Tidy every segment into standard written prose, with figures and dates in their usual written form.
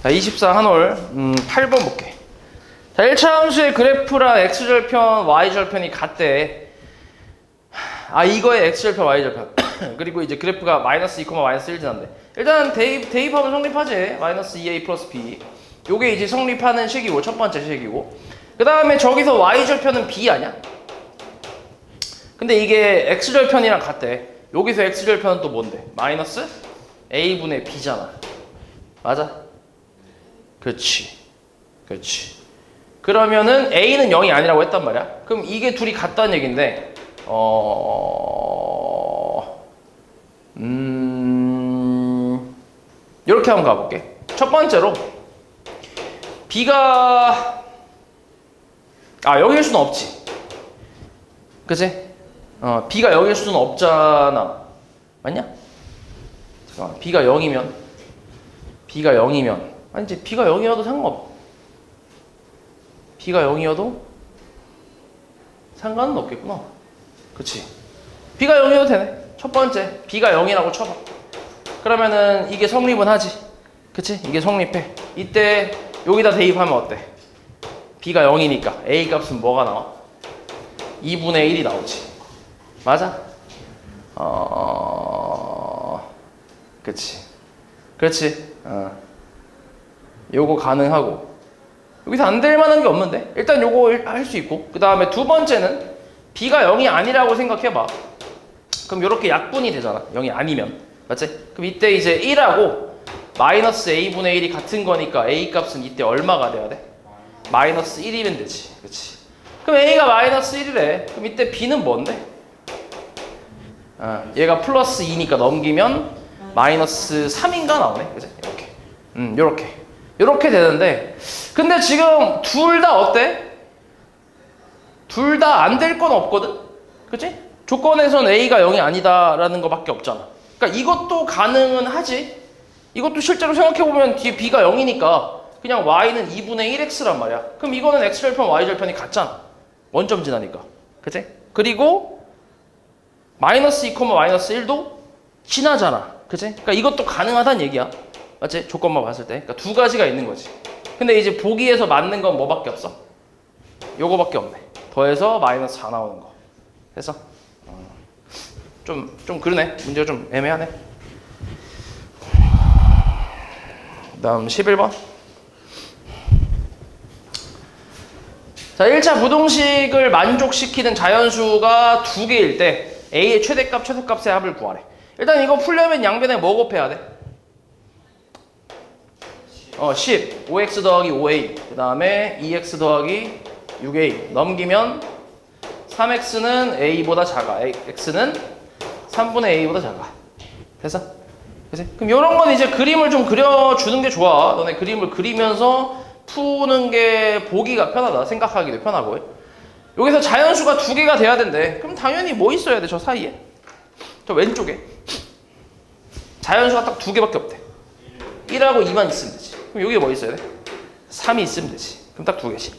자, 24 한올 8번 볼게. 자, 1차 함수의 그래프랑 x절편, y절편이 같대. 아, 이거의 x절편, y절편. 그리고 이제 그래프가 마이너스 2, 마이너스 1 지난대. 일단 대입하면 성립하지. 마이너스 2a 플러스 b. 요게 이제 성립하는 식이고, 첫 번째 식이고. 그 다음에 저기서 y절편은 b 아니야? 근데 이게 x절편이랑 같대. 여기서 x절편은 또 뭔데? 마이너스 a분의 b잖아. 맞아? 그렇지. 그렇지. 그러면은 a는 0이 아니라고 했단 말이야. 그럼 이게 둘이 같다는 얘긴데 이렇게 한번 가볼게. 첫 번째로 b가 0일 수는 없지. 그치? b가 0일 수는 없잖아. 맞냐? 잠깐만. b가 0이면 아니지. b가 0이어도 b가 0이어도 상관은 없겠구나. 그치? b가 0이어도 되네. 첫 번째 b가 0이라고 쳐봐. 그러면은 이게 성립은 하지. 그치? 이게 성립해. 이때 여기다 대입하면 어때? b가 0이니까 a 값은 뭐가 나와? 2분의 1이 나오지. 맞아? 그치. 그렇지. 요거 가능하고. 여기서 안 될 만한 게 없는데? 일단 요거 할 수 있고. 그 다음에 두 번째는 b가 0이 아니라고 생각해봐. 그럼 요렇게 약분이 되잖아. 0이 아니면. 맞지? 그럼 이때 이제 1하고 마이너스 a분의 1이 같은 거니까 a 값은 이때 얼마가 돼야 돼? 마이너스 1이면 되지. 그치? 그럼 a가 마이너스 1이래. 그럼 이때 b는 뭔데? 얘가 플러스 2니까 넘기면 마이너스 3인가 나오네. 그치? 이렇게. 요렇게 되는데, 근데 지금 둘 다 어때? 둘 다 안 될 건 없거든? 그치? 조건에선 a가 0이 아니다라는 거밖에 없잖아. 그러니까 이것도 가능은 하지. 이것도 실제로 생각해보면 뒤에 b가 0이니까 그냥 y는 2분의 1x란 말이야. 그럼 이거는 x절편, y절편이 같잖아. 원점 지나니까. 그치? 그리고 마이너스 2, 마이너스 1도 지나잖아. 그치? 그러니까 이것도 가능하다는 얘기야. 맞지? 조건만 봤을 때. 그러니까 두 가지가 있는 거지. 근데 이제 보기에서 맞는 건 뭐밖에 없어? 요거밖에 없네. 더해서 마이너스 4 나오는 거. 됐어? 좀 그러네. 문제가 좀 애매하네. 그 다음 11번. 자, 1차 부동식을 만족시키는 자연수가 두 개일 때 a의 최대값, 최소값의 합을 구하래. 일단 이거 풀려면 양변에 뭐 곱해야 돼? 10. 5x 더하기 5a. 그 다음에 2x 더하기 6a. 넘기면 3x는 a보다 작아. x는 3분의 a보다 작아. 됐어? 그치? 그럼 이런 건 이제 그림을 좀 그려주는 게 좋아. 너네 그림을 그리면서 푸는 게 보기가 편하다. 생각하기도 편하고. 여기서 자연수가 두 개가 돼야 된대. 그럼 당연히 뭐 있어야 돼? 저 사이에? 저 왼쪽에. 자연수가 딱 두 개밖에 없대. 1하고 2만 있으면 되지. 그럼 여기에 뭐 있어야 돼? 3이 있으면 되지. 그럼 딱 두 개지.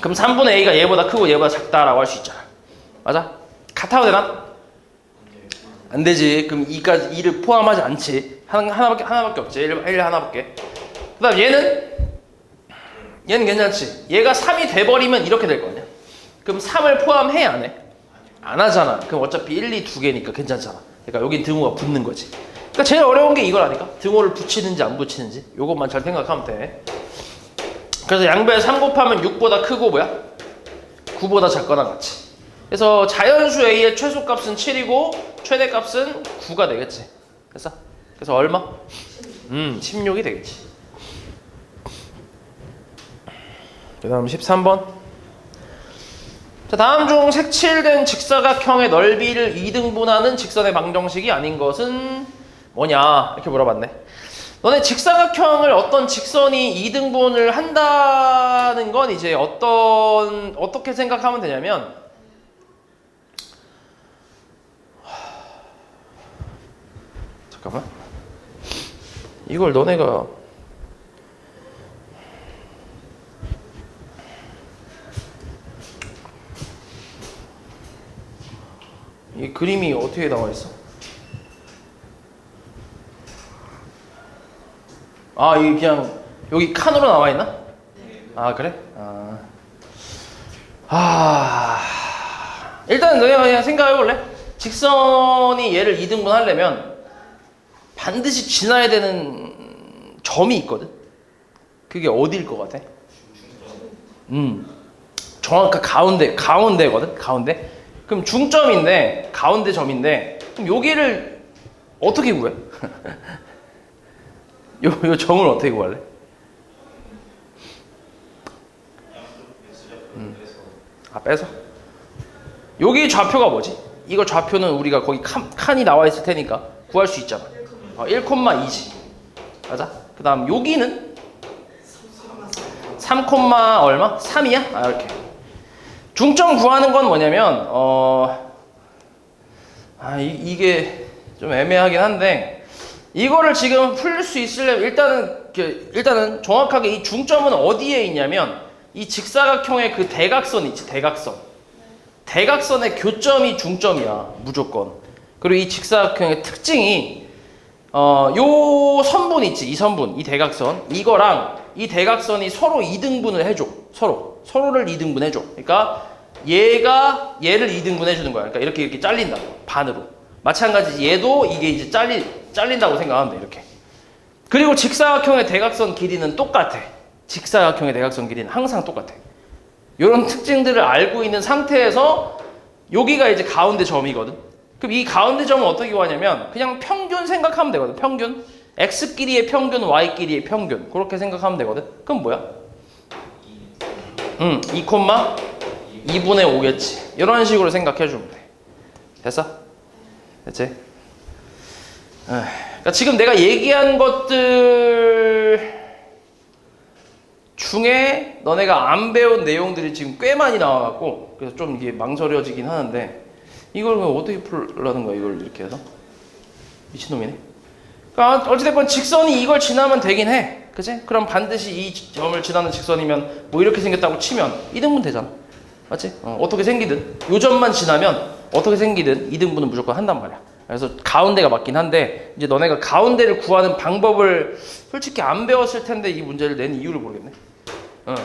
그럼 3분의 a가 얘보다 크고 얘보다 작다라고 할 수 있잖아. 맞아? 같아도 되나? 안 되지. 그럼 2를 포함하지 않지. 하나밖에 없지. 1 하나밖에. 그 다음 얘는 괜찮지. 얘가 3이 돼버리면 이렇게 될 거 아니야. 그럼 3을 포함해 안 해? 안 하잖아. 그럼 어차피 1, 2 두 개니까 괜찮잖아. 그러니까 여긴 등호가 붙는 거지. 그러니까 제일 어려운 게 이거라니까. 등호를 붙이는지 안 붙이는지. 요것만 잘 생각하면 돼. 그래서 양변에 3 곱하면 6보다 크고 뭐야? 9보다 작거나 같이. 그래서 자연수 a의 최소값은 7이고 최대값은 9가 되겠지. 됐어? 그래서 얼마? 16이 되겠지. 그 다음 13번. 자, 다음 중 색칠된 직사각형의 넓이를 2등분하는 직선의 방정식이 아닌 것은 뭐냐? 이렇게 물어봤네. 너네 직사각형을 어떤 직선이 2등분을 한다는 건 이제 어떻게 생각하면 되냐면, 잠깐만. 이걸 너네가 이 그림이 어떻게 나와 있어? 아, 이게 그냥 여기 칸으로 나와 있나? 아, 그래? 일단 너네가 그냥 생각해 볼래? 직선이 얘를 2등분 하려면 반드시 지나야 되는 점이 있거든. 그게 어디일 것 같아? 정확한 가운데거든. 가운데. 그럼 중점인데 가운데 점인데 그럼 여기를 어떻게 구해? 요 점을 어떻게 구할래? 빼서? 여기 좌표가 뭐지? 이거 좌표는 우리가 거기 칸이 나와 있을 테니까 구할 수 있잖아. 1,2지. 맞아? 그 다음 여기는 3, 얼마? 3이야? 이렇게. 중점 구하는 건 뭐냐면 이게 좀 애매하긴 한데 이거를 지금 풀 수 있으려면 일단은 정확하게 이 중점은 어디에 있냐면 이 직사각형의 그 대각선 있지, 대각선의 교점이 중점이야, 무조건. 그리고 이 직사각형의 특징이 요 선분 있지, 이 선분, 이 대각선, 이거랑 이 대각선이 서로 2등분을 해줘. 서로를 2등분 해줘. 그러니까 얘가 얘를 2등분 해주는 거야. 그러니까 이렇게 잘린다고, 반으로. 마찬가지 얘도 이게 이제 잘린다고 생각하면 돼, 이렇게. 그리고 직사각형의 대각선 길이는 똑같아. 직사각형의 대각선 길이는 항상 똑같아. 이런 특징들을 알고 있는 상태에서 여기가 이제 가운데 점이거든. 그럼 이 가운데 점은 어떻게 구하냐면 그냥 평균 생각하면 되거든. 평균. x끼리의 평균, y끼리의 평균. 그렇게 생각하면 되거든. 그럼 뭐야? 2,2분의 5겠지. 이런 식으로 생각해주면 돼. 됐어? 됐지? 그러니까 지금 내가 얘기한 것들 중에 너네가 안 배운 내용들이 지금 꽤 많이 나와갖고 그래서 좀 이게 망설여지긴 하는데 이걸 어떻게 풀라는 거야, 이걸 이렇게 해서? 미친놈이네. 그러니까 어찌됐건 직선이 이걸 지나면 되긴 해. 그치? 그럼 반드시 이 점을 지나는 직선이면 뭐 이렇게 생겼다고 치면 2등분 되잖아. 맞지? 어떻게 생기든 요 점만 지나면 어떻게 생기든 2등분은 무조건 한단 말이야. 그래서 가운데가 맞긴 한데 이제 너네가 가운데를 구하는 방법을 솔직히 안 배웠을 텐데 이 문제를 낸 이유를 모르겠네.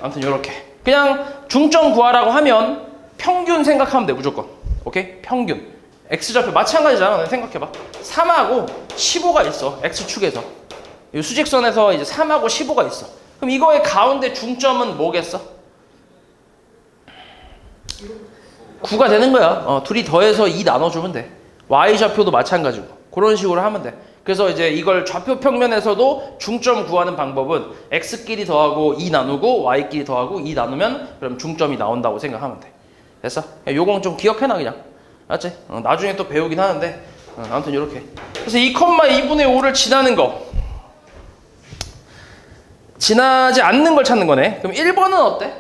아무튼 요렇게 그냥 중점 구하라고 하면 평균 생각하면 돼, 무조건. 오케이? 평균. x좌표 마찬가지잖아. 생각해봐. 3하고 15가 있어, x축에서. 이 수직선에서 이제 3하고 15가 있어. 그럼 이거의 가운데 중점은 뭐겠어? 9가 되는 거야. 둘이 더해서 2 나눠주면 돼. y좌표도 마찬가지고 그런 식으로 하면 돼. 그래서 이제 이걸 좌표 평면에서도 중점 구하는 방법은 x끼리 더하고 2 나누고 y끼리 더하고 2 나누면 그럼 중점이 나온다고 생각하면 돼. 됐어? 요건 좀 기억해놔 그냥. 알았지? 나중에 또 배우긴 하는데 아무튼 이렇게. 그래서 2,2분의 5를 지나는 거, 지나지 않는 걸 찾는 거네. 그럼 1번은 어때?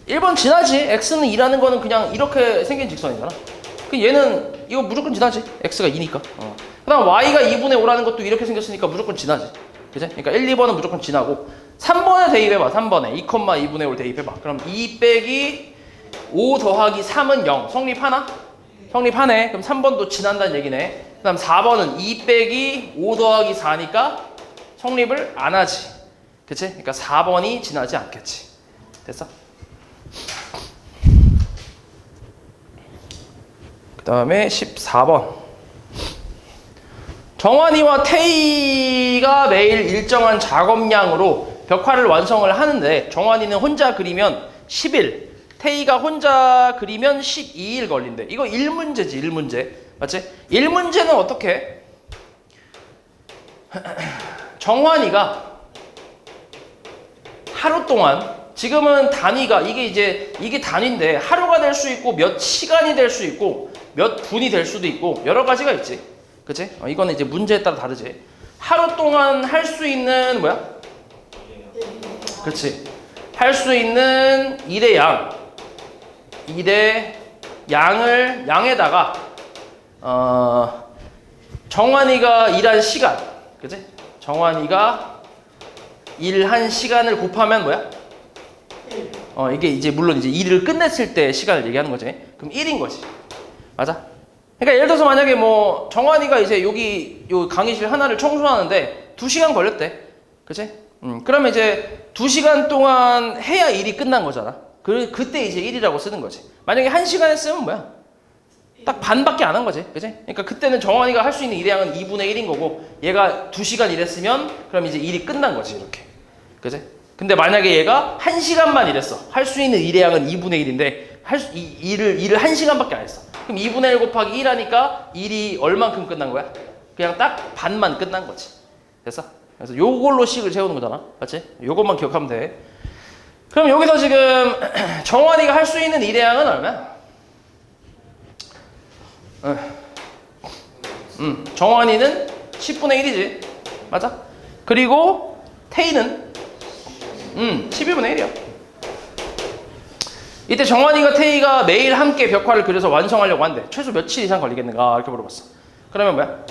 1번 지나지. x는 2라는 거는 그냥 이렇게 생긴 직선이잖아. 그 얘는 이거 무조건 지나지. x가 2니까. 그 다음 y가 2분의 5라는 것도 이렇게 생겼으니까 무조건 지나지. 그치? 그러니까 1, 2번은 무조건 지나고 3번에 대입해봐. 3번에 2,2분의 5를 대입해봐. 그럼 2 빼기 5 더하기 3은 0. 성립하나? 성립하네. 그럼 3번도 지난다는 얘기네. 그 다음 4번은 2 빼기 5 더하기 4니까 성립을 안 하지. 그치? 그러니까 4번이 지나지 않겠지. 됐어? 그 다음에 14번. 정환이와 태희가 매일 일정한 작업량으로 벽화를 완성을 하는데 정환이는 혼자 그리면 10일, 태희가 혼자 그리면 12일 걸린대. 이거 1문제지, 1문제. 맞지? 1문제는 어떻게? 정환이가 하루 동안, 지금은 단위가 이게 단위인데 하루가 될 수 있고 몇 시간이 될 수 있고 몇 분이 될 수도 있고 여러 가지가 있지. 그치? 이거는 이제 문제에 따라 다르지. 하루 동안 할 수 있는 뭐야? 그렇지. 할 수 있는 일의 양. 일의 양에다가 정환이가 일한 시간. 그치? 정환이가 일한 시간을 곱하면 뭐야? 이게 이제 물론 이제 일을 끝냈을 때 시간을 얘기하는 거지. 그럼 1인 거지. 맞아? 그러니까 예를 들어서 만약에 뭐 정환이가 이제 여기 요 강의실 하나를 청소하는데 2시간 걸렸대. 그치? 그러면 이제 2시간 동안 해야 일이 끝난 거잖아. 그때 이제 1이라고 쓰는 거지. 만약에 1시간 했으면 뭐야? 딱 반밖에 안 한 거지. 그치? 그러니까 그때는 정환이가 할 수 있는 일의 양은 2분의 1인 거고, 얘가 2시간 일했으면 그럼 이제 일이 끝난 거지. 이렇게. 그치? 근데 만약에 얘가 1시간만 일했어. 할 수 있는 일의 양은 2분의 1인데 일을 1시간밖에 안 했어. 그럼 2분의 1 곱하기 1 하니까 일이 얼만큼 끝난 거야? 그냥 딱 반만 끝난 거지. 됐어? 그래서 요걸로 식을 세우는 거잖아. 맞지? 요것만 기억하면 돼. 그럼 여기서 지금 정환이가 할 수 있는 일의 양은 얼마야? 정환이는 10분의 1이지. 맞아? 그리고 태희는 11분의 1이야. 이때 정환이가 태희가 매일 함께 벽화를 그려서 완성하려고 한대. 최소 며칠 이상 걸리겠는가? 이렇게 물어봤어. 그러면 뭐야?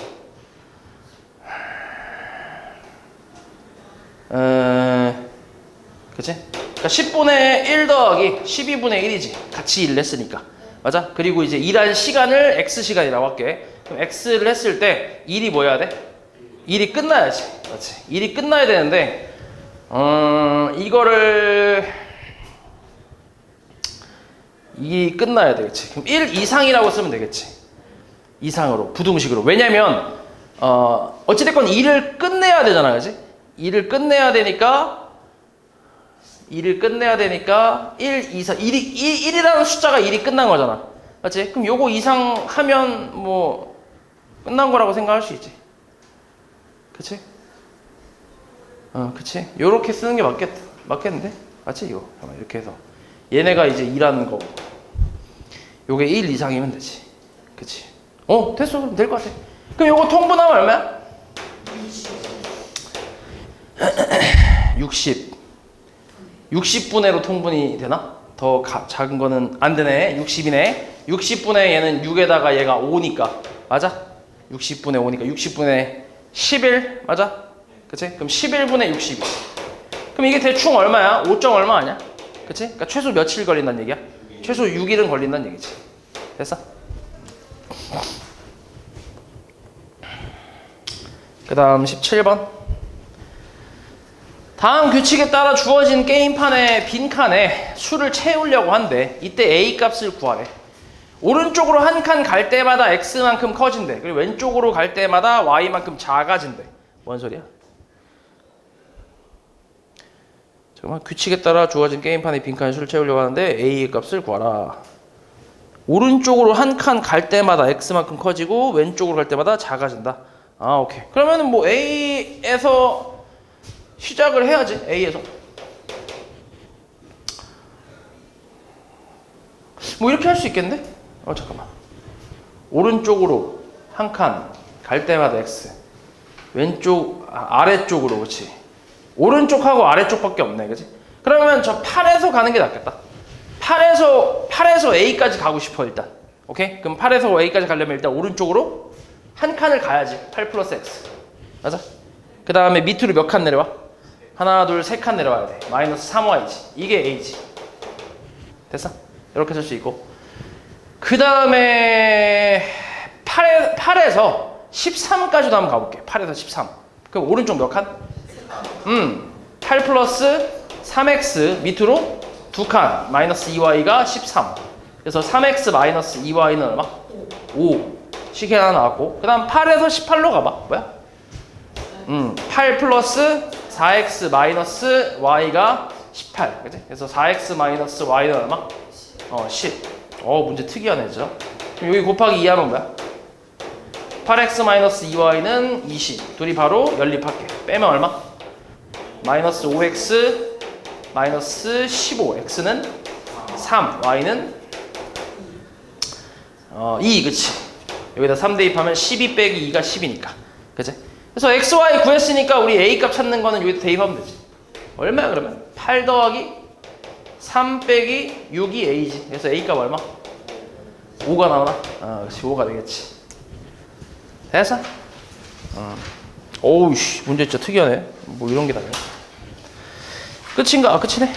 그치? 그러니까 10분의 1 더하기 12분의 1이지. 같이 일을 했으니까. 맞아? 그리고 이제 일한 시간을 X시간이라고 할게. 그럼 X를 했을 때 일이 뭐 해야 돼? 일이 끝나야지. 맞지? 일이 끝나야 되는데 이거를 일이 끝나야 되겠지. 그럼 1 이상이라고 쓰면 되겠지. 이상으로, 부등식으로. 왜냐면 어찌됐건 일을 끝내야 되잖아. 그치? 일을 끝내야 되니까 1 이상, 1이라는 숫자가 일이 끝난 거잖아. 맞지? 그럼 요거 이상 하면 뭐 끝난 거라고 생각할 수 있지. 그치? 그치? 요렇게 쓰는 게 맞겠는데? 맞지? 이거. 이렇게 해서. 얘네가 이제 일하는 거. 요게 1 이상이면 되지. 그치? 됐어. 그럼 될 것 같아. 그럼 요거 통분하면 얼마야? 60분의로 통분이 되나? 더 작은 거는 안 되네. 60이네. 60분의 얘는 6에다가 얘가 5니까. 맞아? 60분의 5니까 60분의 11. 맞아? 그치? 그럼 11분의 60. 그럼 이게 대충 얼마야? 5점 얼마 아니야? 그치? 그러니까 최소 며칠 걸린다는 얘기야? 최소 6일은 걸린다는 얘기지. 됐어? 그 다음 17번. 다음 규칙에 따라 주어진 게임판의 빈칸에 수를 채우려고 한대. 이때 A 값을 구하래. 오른쪽으로 한 칸 갈 때마다 X만큼 커진대. 그리고 왼쪽으로 갈 때마다 Y만큼 작아진대. 뭔 소리야? 잠깐만. 규칙에 따라 주어진 게임판의 빈칸에 수를 채우려고 하는데 A 값을 구하라. 오른쪽으로 한 칸 갈 때마다 X만큼 커지고 왼쪽으로 갈 때마다 작아진다. 오케이. 그러면은 뭐 A에서 시작을 해야지. A에서 뭐 이렇게 할 수 있겠는데? 잠깐만. 오른쪽으로 한 칸 갈 때마다 X, 왼쪽 아래쪽으로. 그렇지? 오른쪽하고 아래쪽밖에 없네. 그치? 그러면 저 8에서 가는 게 낫겠다. 8에서 A까지 가고 싶어. 일단 오케이? 그럼 8에서 A까지 가려면 일단 오른쪽으로 한 칸을 가야지. 8 플러스 X. 맞아? 그 다음에 밑으로 몇 칸 내려와? 하나, 둘, 세 칸 내려와야 돼. 마이너스 3y지. 이게 A지. 됐어? 이렇게 쓸 수 있고. 그 다음에 8에서 13까지도 한번 가볼게. 8에서 13. 그럼 오른쪽 몇 칸? 8 플러스 3x 밑으로 2칸. 마이너스 2y가 13. 그래서 3x 마이너스 2y는 얼마? 5. 식이 하나 나왔고. 그 다음 8에서 18로 가봐. 뭐야? 8 플러스 4x 마이너스 y가 18. 그치? 그래서 4x 마이너스 y는 얼마? 10. 문제 특이하네, 진짜. 그럼 여기 곱하기 2 하면 뭐야? 8x 마이너스 2y는 20. 둘이 바로 연립할게. 빼면 얼마? 마이너스 5x 마이너스 15. x는 3. y는 2. 그치? 여기다 3 대입하면 12 빼기 2가 10이니까. 그치? 그래서 x, y 구했으니까 우리 a 값 찾는 거는 여기다 대입하면 되지. 얼마야 그러면? 8 더하기 3 빼기 6이 a지. 그래서 a 값 얼마? 5가 나오나? 그렇지. 5가 되겠지. 됐어? 어우 씨, 문제 진짜 특이하네. 뭐 이런 게 다. 끝인가? 끝이네.